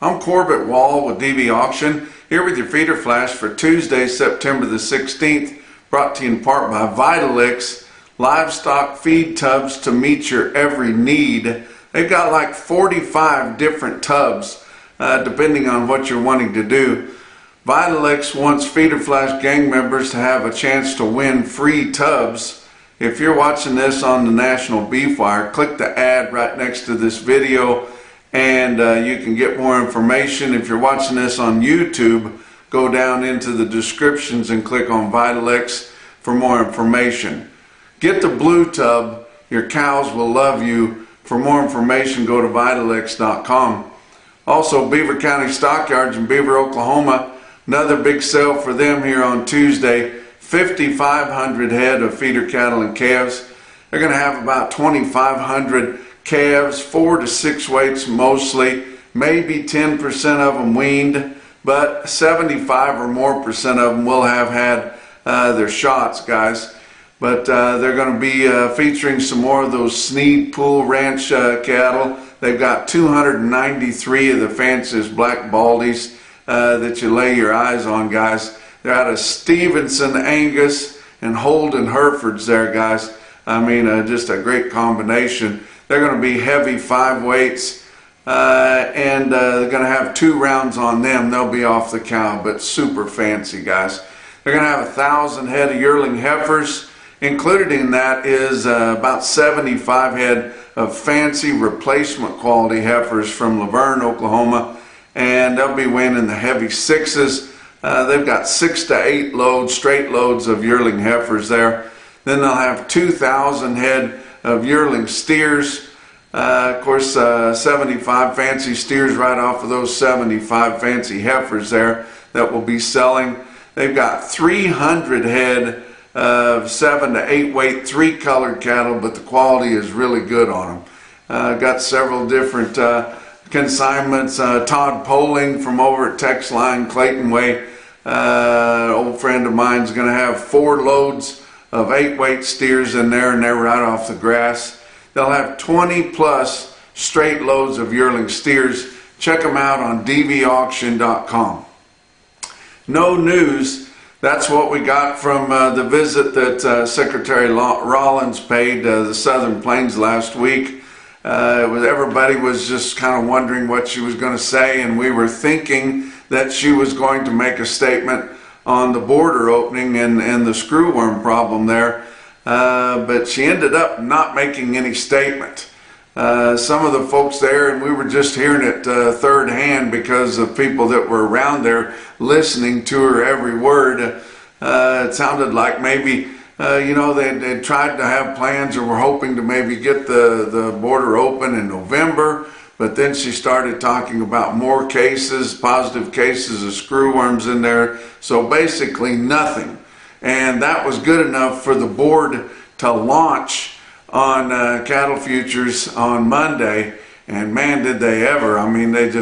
I'm Corbitt with DVAuction, here with your feeder flash for Tuesday, September the 16th, brought to you in part by VITALIX, livestock feed tubs to meet your every need. They've got like 45 different tubs, depending on what you're wanting to do. VITALIX wants feeder flash gang members to have a chance to win free tubs. If you're watching this on the NationalBeefWire, click the ad right next to this video and you can get more information. If you're watching this on YouTube, go down into the descriptions and click on VITALIX for more information. Get the blue tub. Your cows will love you. For more information, go to VITALIX.com. Also, Beaver County Stockyards in Beaver, Oklahoma, another big sale for them here on Tuesday. 5,500 head of feeder cattle and calves. They're going to have about 2,500 calves, 4 to 6 weights mostly, maybe 10% of them weaned, but 75 or more percent of them will have had their shots, guys. But they're going to be featuring some more of those Sneed Pool Ranch cattle. They've got 293 of the fanciest black baldies that you lay your eyes on, guys. They're out of Stevenson Angus and Holden Herefords there, guys. I mean, just a great combination. They're going to be heavy 5 weights, and they're going to have 2 rounds on them. They'll be off the cow, but super fancy, guys. They're going to have 1,000 head of yearling heifers. Included in that is about 75 head of fancy replacement quality heifers from Laverne, Oklahoma, and they'll be weighing in the heavy 6s. They've got 6 to 8 loads, straight loads of yearling heifers there. Then they'll have 2,000 head of yearling steers. Of course, 75 fancy steers right off of those 75 fancy heifers there that will be selling. They've got 300 head of 7 to 8 weight, 3 colored cattle, but the quality is really good on them. Got several different consignments. Todd Poling from over at Tex Line, Clayton Way, old friend of mine, is going to have 4 loads of 8 weight steers in there, and they're right off the grass. They'll have 20 plus straight loads of yearling steers. Check them out on DVAuction.com. No news. That's what we got from the visit that Secretary Rollins paid the Southern Plains last week. Everybody was just kind of wondering what she was going to say, and we were thinking that she was going to make a statement on the border opening and the screwworm problem there, but she ended up not making any statement. Some of the folks there, and we were just hearing it third hand because of people that were around there listening to her every word. It sounded like maybe they tried to have plans or were hoping to maybe get the border open in November, but then she started talking about more cases, positive cases of screwworms in there. So basically nothing. And that was good enough for the board to launch on cattle futures on Monday. And man, did they ever. I mean, and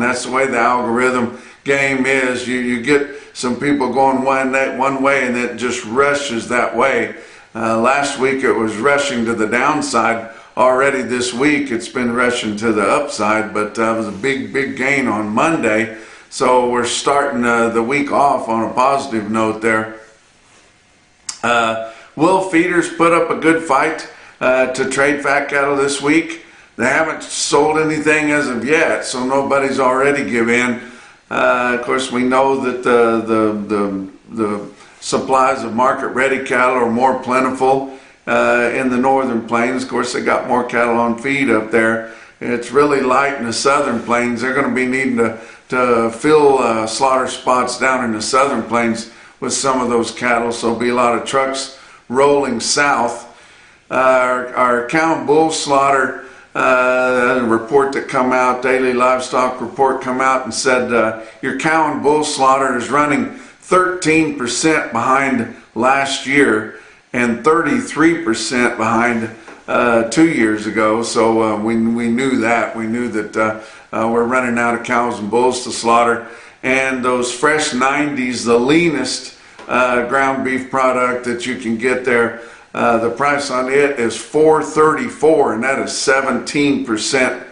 that's the way the algorithm game is. You get some people going one way and it just rushes that way. Last week it was rushing to the downside. Already this week it's been rushing to the upside, but it was a big gain on Monday. So we're starting the week off on a positive note there. Will feeders put up a good fight to trade fat cattle this week? They haven't sold anything as of yet, so nobody's already give in. Of course, we know that the supplies of market-ready cattle are more plentiful in the northern plains. Of course, they got more cattle on feed up there. It's really light in the southern plains. They're going to be needing to fill slaughter spots down in the southern plains with some of those cattle, so there'll be a lot of trucks rolling south. Our cow and bull slaughter, a report that come out, daily livestock report come out and said your cow and bull slaughter is running 13% behind last year and 33% behind 2 years ago. So we knew that. We knew that we're running out of cows and bulls to slaughter. And those fresh 90s, the leanest ground beef product that you can get there, the price on it is $4.34, and that is 17%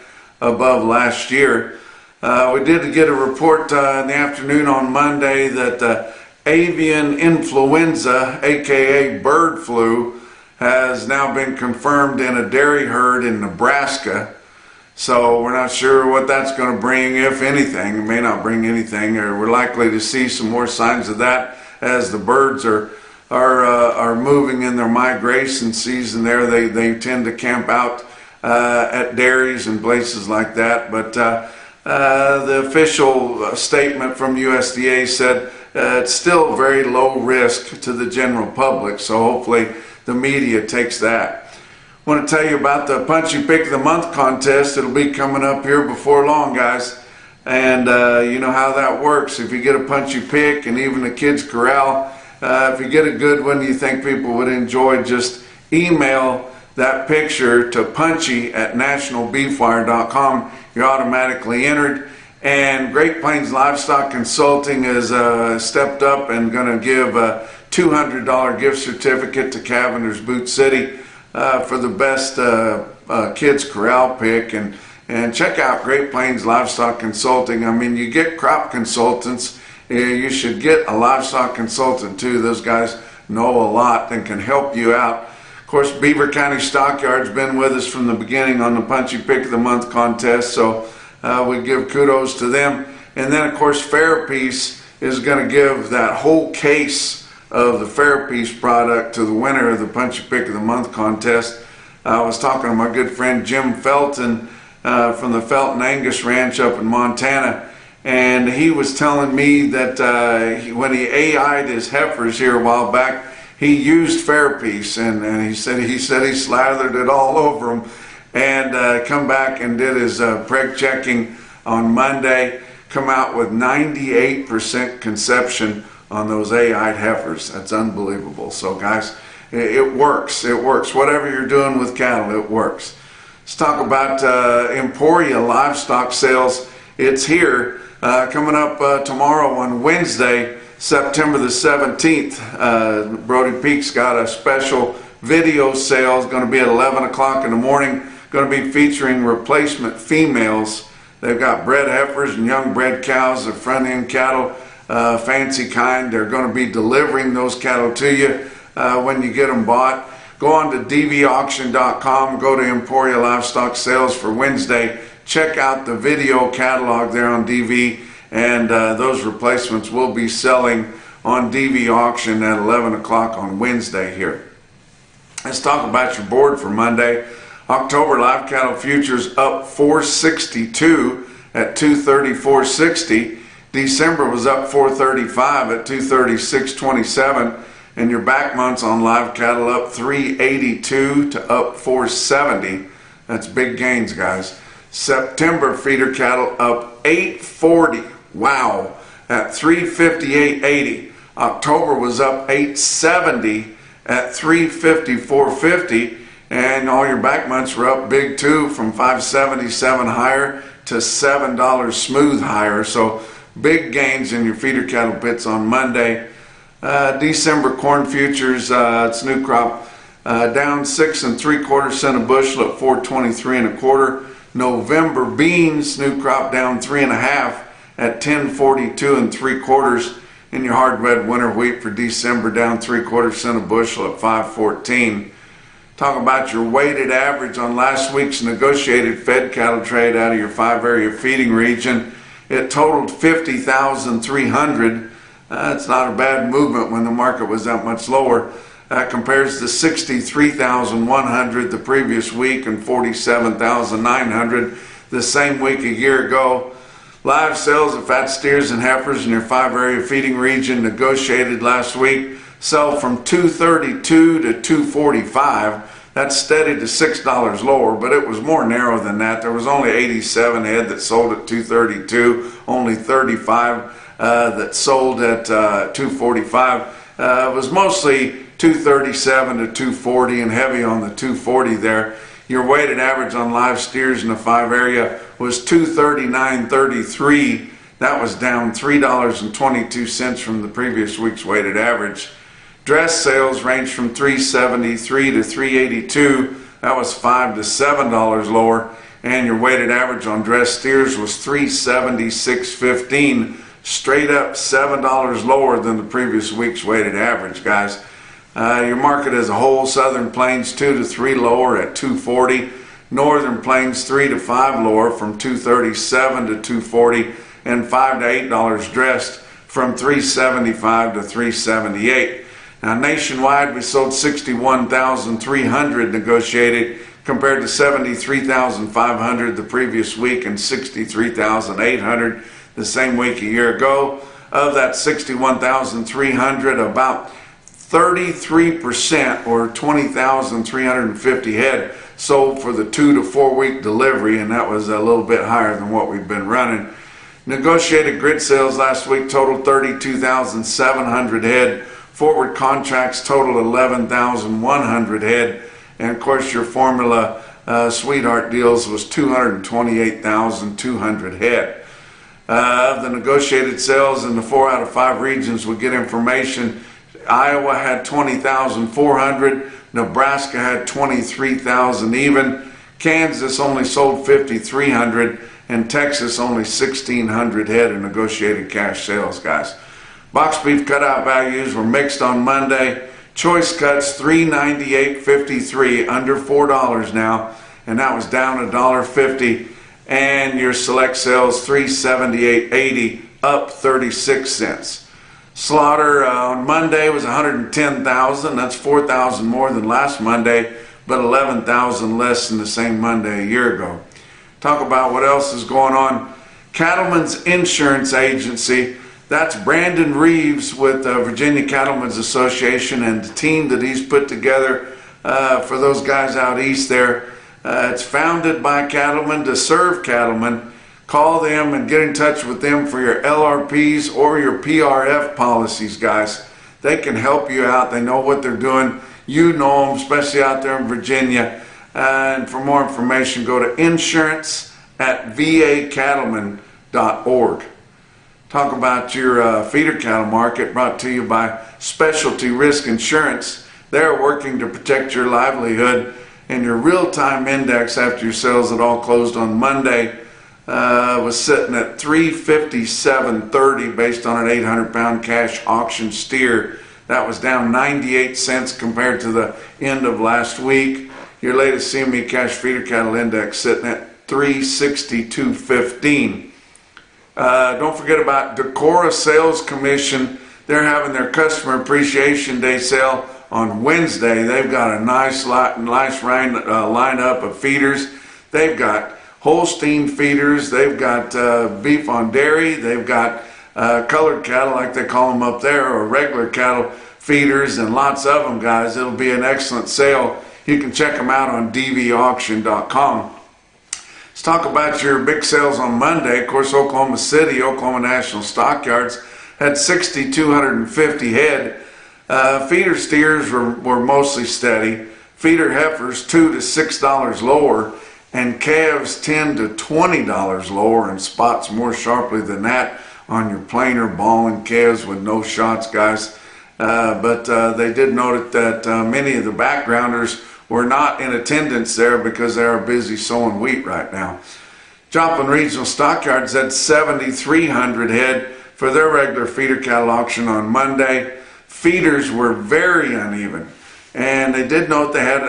above last year. We did get a report in the afternoon on Monday that avian influenza, aka bird flu, has now been confirmed in a dairy herd in Nebraska. So we're not sure what that's going to bring, if anything. It may not bring anything, or we're likely to see some more signs of that as the birds are moving in their migration season. There, they tend to camp out at dairies and places like that. But the official statement from USDA said it's still very low risk to the general public. So hopefully the media takes that. I want to tell you about the Punchy Pick of the Month contest. It'll be coming up here before long, guys. And you know how that works. If you get a punchy pick, and even a kids corral, if you get a good one you think people would enjoy, just email that picture to punchy@nationalbeefwire.com. You're automatically entered. And Great Plains Livestock Consulting has stepped up and going to give a $200 gift certificate to Cavender's Boot City for the best kids corral pick. And check out Great Plains Livestock Consulting. I mean, you get crop consultants, you should get a livestock consultant too. Those guys know a lot and can help you out. Of course, Beaver County Stockyard's been with us from the beginning on the Punchy Pick of the Month contest, so we give kudos to them. And then, of course, Fairpiece is going to give that whole case of the Fairpiece product to the winner of the Punchy Pick of the Month contest. I was talking to my good friend Jim Felton from the Felton Angus Ranch up in Montana, and he was telling me that when he AI'd his heifers here a while back, he used Fairpiece, and he said he slathered it all over them, and come back and did his preg checking on Monday, come out with 98% conception on those AI'd heifers. That's unbelievable. So guys, it works. It works. Whatever you're doing with cattle, it works. Let's talk about Emporia livestock sales. It's here coming up tomorrow on Wednesday, September the 17th. Brody Peak's got a special video sale. It's going to be at 11 o'clock in the morning. Going to be featuring replacement females. They've got bred heifers and young bred cows, the front end cattle, fancy kind. They're going to be delivering those cattle to you when you get them bought. Go on to DVAuction.com, go to Emporia Livestock Sales for Wednesday. Check out the video catalog there on DV, and those replacements will be selling on DV Auction at 11 o'clock on Wednesday here. Let's talk about your board for Monday. October live cattle futures up 462 at 234.60. December was up 435 at 236.27. And your back months on live cattle up 382 to up 470. That's big gains, guys. September feeder cattle up 840. Wow, at 358.80. October was up 870 at 354.50. And all your back months were up big too, from $5.77 higher to $7 smooth higher. So big gains in your feeder cattle pits on Monday. December corn futures, it's new crop, down 6 3/4 cents a bushel at 423 1/4. November beans, new crop down 3 1/2 at 1042 3/4. And your hard red winter wheat for December down 3/4 cents a bushel at 514. Talk about your weighted average on last week's negotiated fed cattle trade out of your 5-area feeding region. It totaled 50,300. It's not a bad movement when the market was that much lower. That compares to 63,100 the previous week and 47,900 the same week a year ago. Live sales of fat steers and heifers in your 5-area feeding region negotiated last week sell from 232 to 245. That's steady to $6 lower, but it was more narrow than that. There was only 87 head that sold at 232, only 35 that sold at 245. It was mostly 237 to 240 and heavy on the 240 there. Your weighted average on live steers in the 5-area was 239.33. That was down $3.22 from the previous week's weighted average. Dress sales range from 373 to 382. That was $5 to $7 lower. And your weighted average on dressed steers was $376.15, straight up $7 lower than the previous week's weighted average, guys. Your market as a whole, Southern Plains 2 to 3 lower at $240, Northern Plains 3 to 5 lower from $237 to $240, and $5 to $8 dressed from $375 to $378. Now nationwide, we sold 61,300 negotiated compared to 73,500 the previous week and 63,800 the same week a year ago. Of that 61,300, about 33% or 20,350 head sold for the 2 to 4 week delivery, and that was a little bit higher than what we've been running. Negotiated grid sales last week totaled 32,700 head. Forward contracts totaled 11,100 head. And of course your formula sweetheart deals was 228,200 head. Of the negotiated sales in the 4 out of 5 regions we get information, Iowa had 20,400, Nebraska had 23,000 even, Kansas only sold 5,300, and Texas only 1,600 head of negotiated cash sales, guys. Box beef cutout values were mixed on Monday. Choice cuts $398.53, under $4 now, and that was down $1.50. And your select sales $378.80, up 36 cents. Slaughter on Monday was 110,000. That's 4,000 more than last Monday, but 11,000 less than the same Monday a year ago. Talk about what else is going on. Cattlemen's Insurance Agency. That's Brandon Reeves with Virginia Cattlemen's Association and the team that he's put together for those guys out east there. It's founded by cattlemen to serve cattlemen. Call them and get in touch with them for your LRPs or your PRF policies, guys. They can help you out. They know what they're doing. You know them, especially out there in Virginia. And for more information, go to insurance@vacattleman.org. Talk about your feeder cattle market, brought to you by Specialty Risk Insurance. They're working to protect your livelihood, and your real-time index after your sales that all closed on Monday was sitting at 357.30 based on an 800-pound cash auction steer. That was down 98 cents compared to the end of last week. Your latest CME cash feeder cattle index sitting at 362.15. Don't forget about Decorah Sales Commission. They're having their Customer Appreciation Day sale on Wednesday. They've got a nice lineup of feeders. They've got Holstein feeders. They've got beef on dairy. They've got colored cattle, like they call them up there, or regular cattle feeders, and lots of them, guys. It'll be an excellent sale. You can check them out on DVAuction.com. Let's talk about your big sales on Monday. Of course, Oklahoma City, Oklahoma National Stockyards had 6,250 head. Feeder steers were mostly steady. Feeder heifers $2 to $6 lower, and calves $10 to $20 lower, and spots more sharply than that on your plainer balling calves with no shots, guys. But they did note that many of the backgrounders were not in attendance there because they are busy sowing wheat right now. Joplin Regional Stockyards had 7,300 head for their regular feeder cattle auction on Monday. Feeders were very uneven, and they did note they had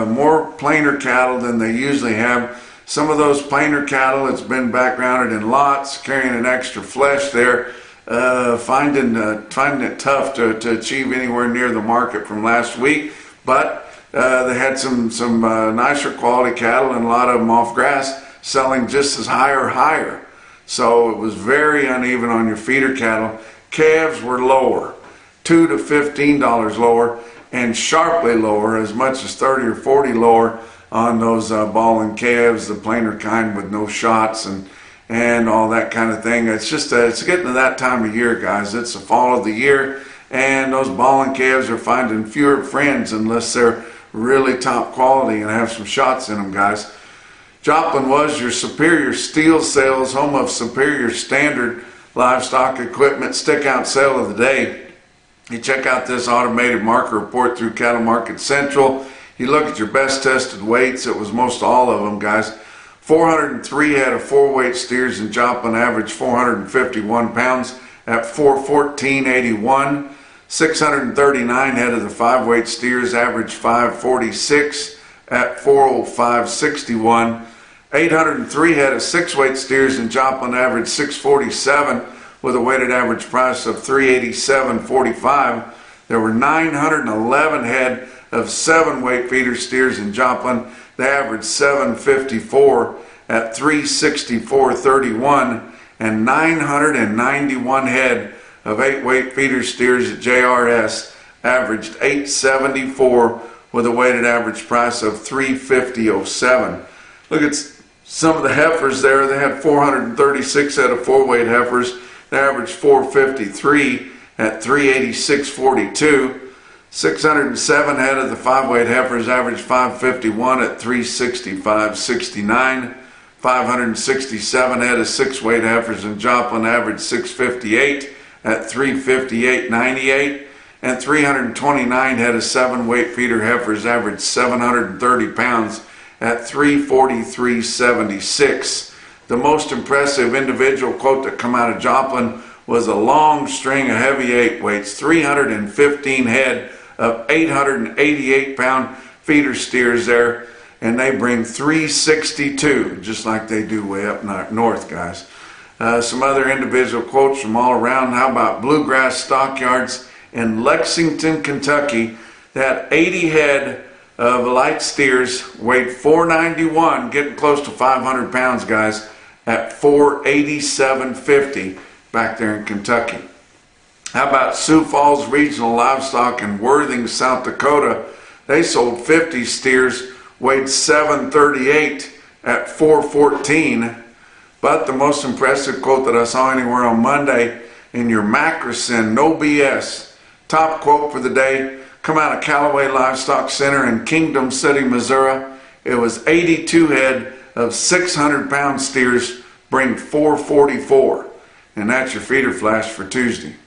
more plainer cattle than they usually have. Some of those plainer cattle, it's been backgrounded in lots, carrying an extra flesh there, finding it tough to achieve anywhere near the market from last week. But they had some nicer quality cattle, and a lot of them off grass, selling just as high or higher. So it was very uneven on your feeder cattle. Calves were lower, $2 to $15 lower, and sharply lower, as much as 30 or 40 lower on those balling calves, the plainer kind with no shots and all that kind of thing. It's just it's getting to that time of year, guys. It's the fall of the year, and those balling calves are finding fewer friends unless they're really top quality and have some shots in them, guys. Joplin was your Superior Steel Sales, home of Superior Standard Livestock Equipment Stickout Sale of the day. You check out this automated market report through Cattle Market Central. You look at your best tested weights, it was most all of them, guys. 403 head of 4-weight steers in Joplin averaged 451 pounds at 414.81. 639 head of the 5-weight steers averaged 546 at 405.61. 803 head of 6-weight steers in Joplin averaged 647 with a weighted average price of 387.45. There were 911 head of 7-weight feeder steers in Joplin. They averaged 754 at 364.31, and 991 head of 8-weight feeder steers at JRS averaged 874 with a weighted average price of 350.07. Look at some of the heifers there. They had 436 head of 4-weight heifers. They averaged 453 at 386.42. 607 head of the 5-weight heifers averaged 551 at 365.69. 567 head of 6-weight heifers in Joplin averaged 658 at 358.98. And 329 head of 7-weight feeder heifers averaged 730 pounds at 343.76. The most impressive individual quote that come out of Joplin was a long string of heavy 8-weights, 315 head of 888-pound feeder steers there, and they bring 362, just like they do way up north, guys. Some other individual quotes from all around. How about Bluegrass Stockyards in Lexington, Kentucky? They had 80 head of light steers, weighed 491, getting close to 500 pounds, guys, at 487.50 back there in Kentucky. How about Sioux Falls Regional Livestock in Worthing, South Dakota? They sold 50 steers, weighed 738 at 414. But the most impressive quote that I saw anywhere on Monday in your Macrocin, no BS, top quote for the day, come out of Callaway Livestock Center in Kingdom City, Missouri. It was 82 head of 600-pound steers, bring 444. And that's your feeder flash for Tuesday.